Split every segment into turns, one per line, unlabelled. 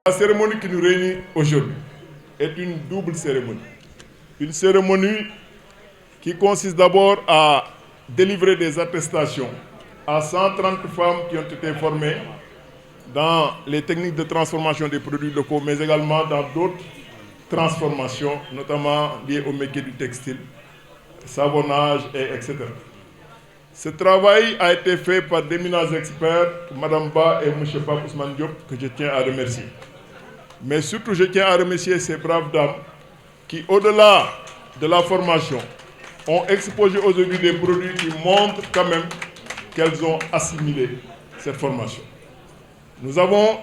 La cérémonie qui nous réunit aujourd'hui est une double cérémonie. Une cérémonie qui consiste d'abord à délivrer des attestations à 130 femmes qui ont été formées dans les techniques de transformation des produits locaux, mais également dans d'autres transformations, notamment liées au métier du textile, savonnage, etc. Ce travail a été fait par d'éminents experts, Mme Ba et M. Pape Ousmane Diop, que je tiens à remercier. Mais surtout, je tiens à remercier ces braves dames qui, au-delà de la formation, ont exposé aujourd'hui des produits qui montrent quand même qu'elles ont assimilé cette formation. Nous avons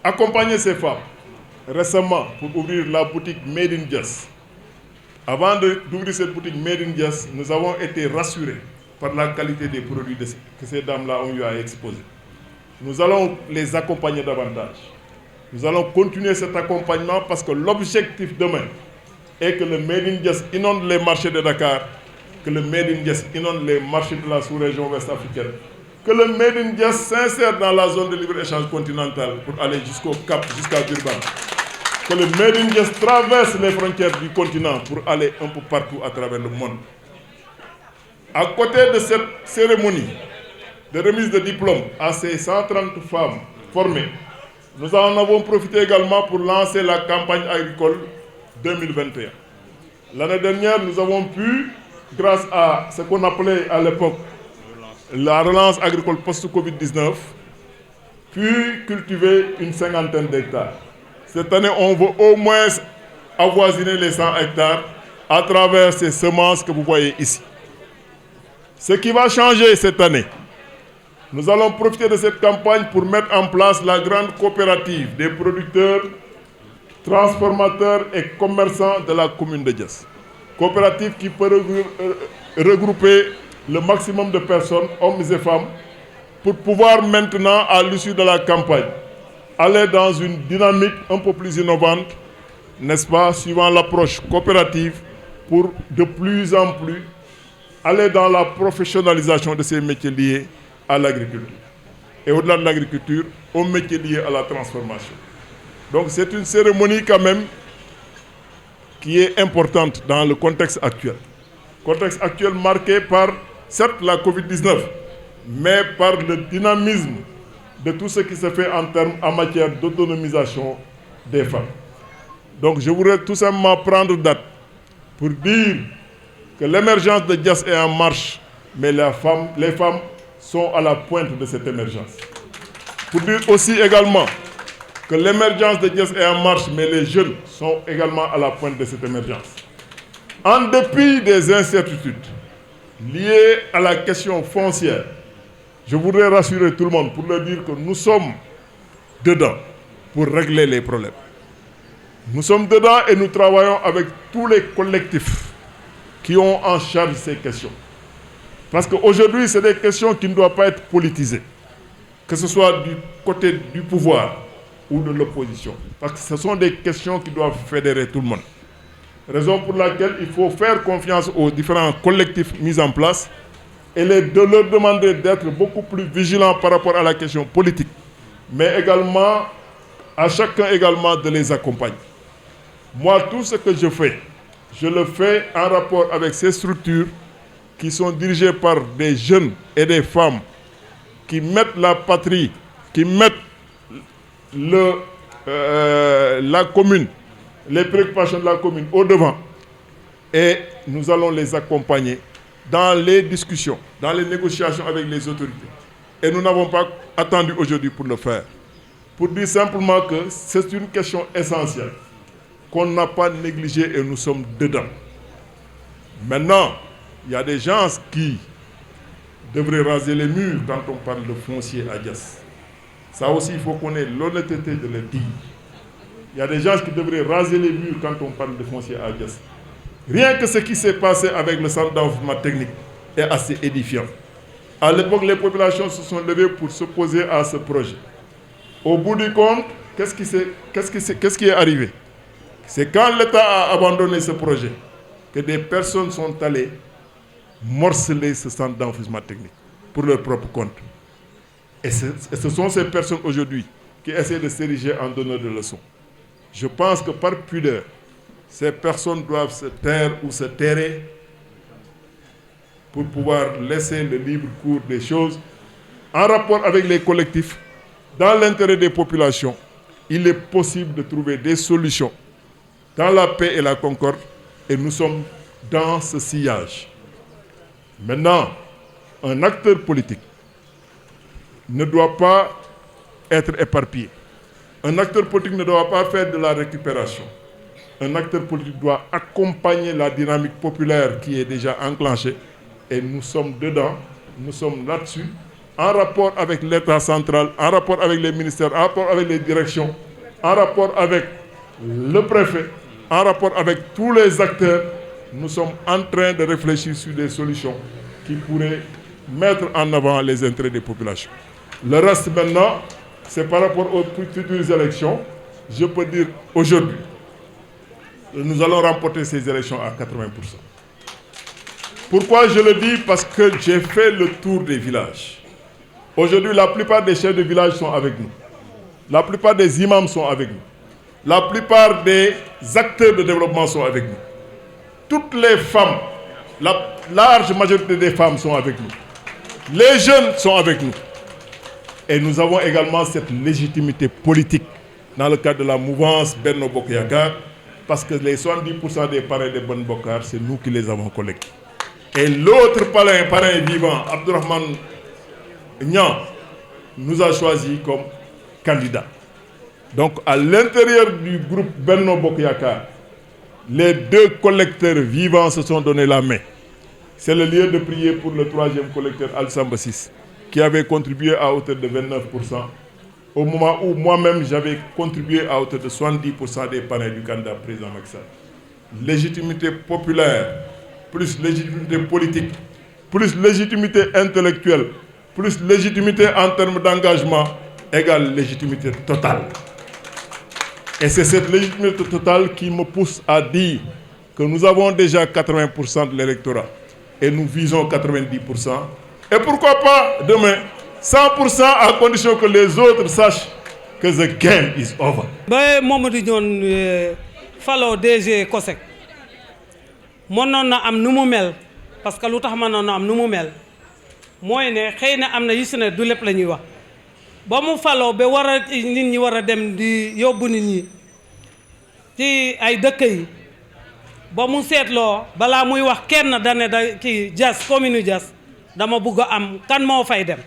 accompagné ces femmes récemment pour ouvrir la boutique Made in Diass. Avant d'ouvrir cette boutique Made in Diass, nous avons été rassurés par la qualité des produits que ces dames-là ont eu à exposer. Nous allons les accompagner davantage. Nous allons continuer cet accompagnement parce que l'objectif demain est que le Made in Diass inonde les marchés de Dakar, que le Made in Diass inonde les marchés de la sous-région ouest-africaine, que le Made in Diass s'insère dans la zone de libre-échange continentale pour aller jusqu'au Cap, jusqu'à Durban. Que le Made in Diass traverse les frontières du continent pour aller un peu partout à travers le monde. À côté de cette cérémonie de remise de diplôme à ces 130 femmes formées, nous en avons profité également pour lancer la campagne agricole 2021. L'année dernière, nous avons pu, grâce à ce qu'on appelait à l'époque la relance agricole post-Covid-19, puis cultiver une cinquantaine d'hectares. Cette année, on veut au moins avoisiner les 100 hectares à travers ces semences que vous voyez ici. Ce qui va changer cette année, nous allons profiter de cette campagne pour mettre en place la grande coopérative des producteurs, transformateurs et commerçants de la commune de Diass. Coopérative qui peut regrouper le maximum de personnes, hommes et femmes, pour pouvoir maintenant, à l'issue de la campagne, aller dans une dynamique un peu plus innovante, n'est-ce pas, suivant l'approche coopérative, pour de plus en plus aller dans la professionnalisation de ces métiers liés à l'agriculture. Et au-delà de l'agriculture, aux métiers liés à la transformation. Donc c'est une cérémonie quand même qui est importante dans le contexte actuel. Contexte actuel marqué par, certes, la Covid-19, mais par le dynamisme de tout ce qui se fait en matière d'autonomisation des femmes. Donc je voudrais tout simplement prendre date pour dire que l'émergence de Diass est en marche, mais les femmes sont à la pointe de cette émergence. Pour dire aussi également que l'émergence de Diass est en marche, mais les jeunes sont également à la pointe de cette émergence. En dépit des incertitudes liées à la question foncière, je voudrais rassurer tout le monde pour leur dire que nous sommes dedans pour régler les problèmes. Nous sommes dedans et nous travaillons avec tous les collectifs qui ont en charge ces questions. Parce qu'aujourd'hui, c'est des questions qui ne doivent pas être politisées, que ce soit du côté du pouvoir ou de l'opposition. Parce que ce sont des questions qui doivent fédérer tout le monde. Raison pour laquelle il faut faire confiance aux différents collectifs mis en place et de leur demander d'être beaucoup plus vigilants par rapport à la question politique, mais également à chacun également de les accompagner. Moi, tout ce que je fais, je le fais en rapport avec ces structures qui sont dirigées par des jeunes et des femmes qui mettent la patrie, qui mettent la commune, les préoccupations de la commune au devant. Et nous allons les accompagner dans les discussions, dans les négociations avec les autorités. Et nous n'avons pas attendu aujourd'hui pour le faire. Pour dire simplement que c'est une question essentielle qu'on n'a pas négligée et nous sommes dedans. Maintenant, il y a des gens qui devraient raser les murs quand on parle de foncier à Diass. Ça aussi, il faut qu'on ait l'honnêteté de le dire. Il y a des gens qui devraient raser les murs quand on parle de foncier à Diass. Rien que ce qui s'est passé avec le centre d'enseignement technique est assez édifiant. À l'époque, les populations se sont levées pour s'opposer à ce projet. Au bout du compte, qu'est-ce qui est arrivé? C'est quand l'État a abandonné ce projet que des personnes sont allées morceler ce centre d'enseignement technique pour leur propre compte. Et ce sont ces personnes aujourd'hui qui essaient de s'ériger en donneur de leçons. Je pense que par pudeur, ces personnes doivent se taire ou se tairer pour pouvoir laisser le libre cours des choses en rapport avec les collectifs. Dans l'intérêt des populations, il est possible de trouver des solutions dans la paix et la concorde, et nous sommes dans ce sillage. Maintenant, un acteur politique ne doit pas être éparpillé. Un acteur politique ne doit pas faire de la récupération. Un acteur politique doit accompagner la dynamique populaire qui est déjà enclenchée, et nous sommes dedans, nous sommes là-dessus, en rapport avec l'État central, en rapport avec les ministères, en rapport avec les directions, en rapport avec le préfet, en rapport avec tous les acteurs. Nous sommes en train de réfléchir sur des solutions qui pourraient mettre en avant les intérêts des populations. Le reste maintenant, c'est par rapport aux futures élections. Je peux dire aujourd'hui, nous allons remporter ces élections à 80%. Pourquoi je le dis? Parce que j'ai fait le tour des villages. Aujourd'hui, la plupart des chefs de village sont avec nous. La plupart des imams sont avec nous. La plupart des acteurs de développement sont avec nous. Toutes les femmes, la large majorité des femmes sont avec nous. Les jeunes sont avec nous. Et nous avons également cette légitimité politique dans le cadre de la mouvance Benno Bokk Yakaar, parce que les 70% des parrains de Benno Bokk Yakaar, c'est nous qui les avons collectés. Et l'autre parrain vivant, Abdourahmane Niang, nous a choisi comme candidat. Donc à l'intérieur du groupe Benno Bokk Yakaar, les deux collecteurs vivants se sont donné la main. C'est le lieu de prier pour le troisième collecteur Al-Samba 6, qui avait contribué à hauteur de 29%, au moment où moi-même j'avais contribué à hauteur de 70% des parrains du candidat président Macky Sall. Légitimité populaire, plus légitimité politique, plus légitimité intellectuelle, plus légitimité en termes d'engagement, égale légitimité totale. Et c'est cette légitimité totale qui me pousse à dire que nous avons déjà 80% de l'électorat et nous visons 90%. Et pourquoi pas demain 100% à condition que les autres sachent que the game is over.
ba Mamadou Dione faloo DG COSEC mënoon na am nu mu mel, parce que lu tax mënoon na am nu mu mel mooy ne xëy na am na yu si ne du lépp la ñuy wax. ba mu faloo ba war a nit ñi war a dem di yóbbu nit ñi ci ay dëkk yi ba mu seetloo balaa muy wax kenn dane da kii Diass commune Diass dama bugg a am kan moo fay dem,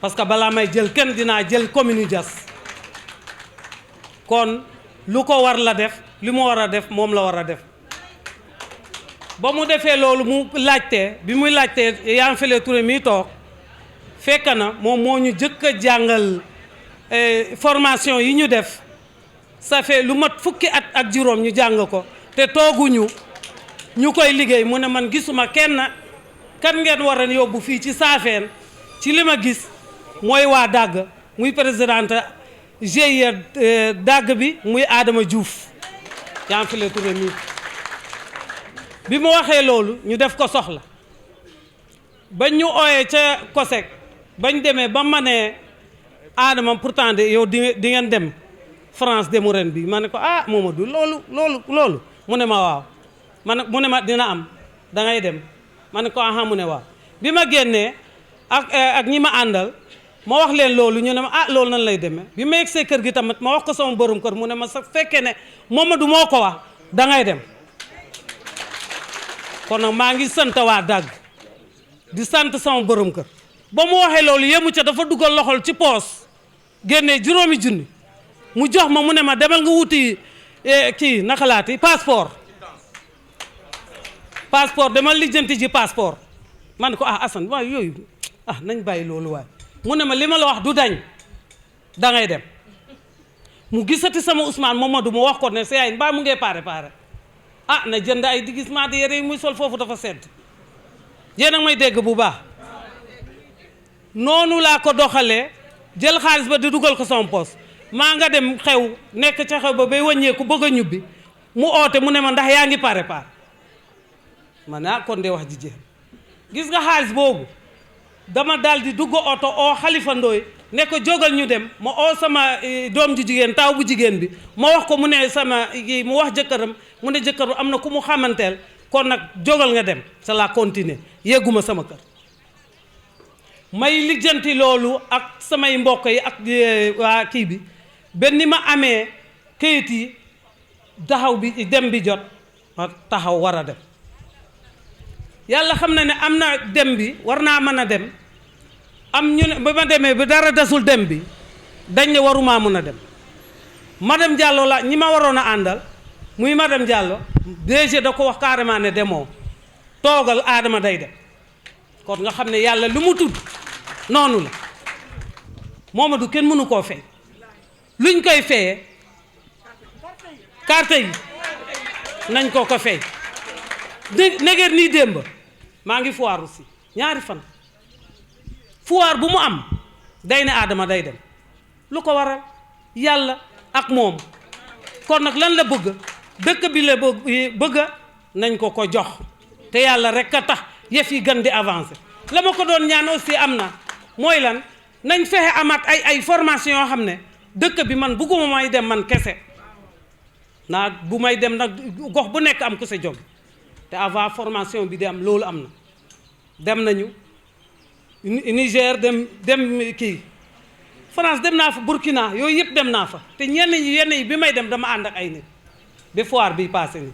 parce que balaa may jël kenn dinaa jël commune Diass. kon lu ko war la def, li mu war a def moom la war a def. ba mu defee loolu mu laajte, bi muy laajte yaa fele Touré mi toog fekk na moom moo ñu jëkk a jàngal formation yi ñu def. Ça fait lu mat fukki at ak juróom ñu jàng ko te tooguñu ñu koy liggéey. mu ne man gisuma kenn kan ngeen war a yóbbu fii ci Saafeen, ci li ma gis mooy waa Dagg, muy présidente GIE Dagg bi muy Adama Diouf yaa fele Touré mi. bi mu waxee loolu ñu def ko soxla bañ ñu ooyee ca COSEC bañ demee ba ma ne Adama pourtant de yow di ngeen dem France demu ren bi. ma ne ko ah Mamadou loolu mu ne ma waaw, mu ne ma dina am da ngay dem. ma ne ko aha, mu ne waaw. bi ma génnee ak ñi ma àndal ma wax leen loolu, ñu ne ma ah loolu nan lay demee. bi ma yegsee kër gi tamit ma wax ko sama borom kër, mu ne ma sa fekkee ne Mamadou moo ko wax da ngay dem. kon nag maa ngi sant waa Dagg di sant sama borom kër. ba mu waxee loolu yemu ca dafa dugal loxol ci poos génnee 5 junni mu jox ma, mu ne ma demal nga wuti kii naxalaati passeport demal lijjanti ji passeport. man ko ah Assane waaye yooyu nañ bàyyi loolu waaye. mu ne ma li ma la wax du dañ, da ngay dem. mu gisati sama Ousmane Mamadou mu wax ko ne sa yaay mbaa mu ngee pare na jënd ay déguisement de yére yi muy sol foofu dafa sedd. yéen a may dégg bu baax. noonu laa ko doxalee jël xaalis ba di dugal ko sama poos. maa nga dem xew nekk ca xew ba bay wàññeeku bëgg a ñubbi mu oote mu ne ma ndax yaa ngi pare ma ne kon de wax ji jeex. gis nga xaalis boobu dama daal di dugg oto oo Xalifa Ndooy ne ko jógal ñu dem ma oo sama doom ju jigéen taaw bu jigéen bi ma wax ko mu ne mu wax jëkkëram mu ne jëkkëru am na ku mu xamanteel kon nag jógal nga dem sa la continuer yégguma sama kër may lijjanti loolu ak samay mbokk yi ak waa kii bi benn ni ma amee këyit yi taxaw bi dem bi jot ma taxaw war a dem yàlla xam na ne am na dem bi war naa mën a dem am ñu ne ba ma demee ba dara desul dem bi dañ ne warumaa mën a dem madame Diallo la ñi ma waroon a àndal muy madame Diallo DG da ko wax carrément ne demoo toogal Adama day dem kon nga xam ne yàlla lu mu tudd noonu la Momadou kenn mënu koo fay luñ koy fayee carte yi nañ ko fay negeer nii démb maa ngi foire aussi ñaari fan foire bu mu am day ne Adama day dem lu ko waral yàlla ak moom kon nag lan la bëgg dëkk bi la bëgg nañ ko jox te yàlla rek a tax yëf yi gën di avancer la ma ko doon ñaan aussi am na mooy lan nañ fexe amaat ay formation yoo xam ne dëkk bi man bugguma may dem man kese naa bu may dem nag gox bu nekk am ku sa jóg te avant formation bi di am loolu am na dem nañu Niger dem kii France dem naa fa Burkina yooyu yëpp dem naa fa te yenn yi bi may dem dama ànd ak ay nit ba foire bi passé ni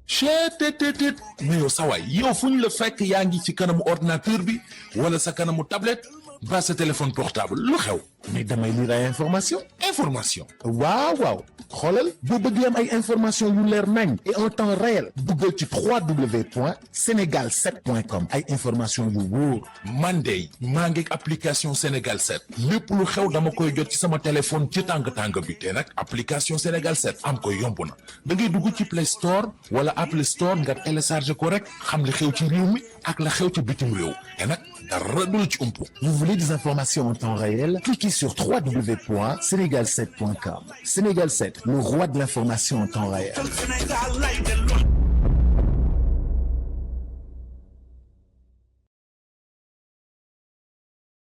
chetttt mais yow sawaay yow fu ñu la fekk yaa ngi ci kanamu ordinateur bi wala sa kanamu tablette ba sa téléphone portable lu xew mais damay lire ay information waaw xoolal boo bëgg am ay information yu leer nañ et en temps réel duggal ci www.senegal7.com ay information yu wóor man de maa ngi application Sénégal 7 lépp lu xew dama koy jot ci sama téléphone ci tàng bi te nag application Sénégal 7 am ko yomb na da ngay dugg ci Play Store wala Apple Store nga télécharge ko rek xam li xew ci réew mi ak la xew ci bitim réew te nag dara du la ci umpu. Vous voulez des informations en temps réel? Cliquez sur www.senegal7.com. Sénégal 7, le roi de l'information en temps réel.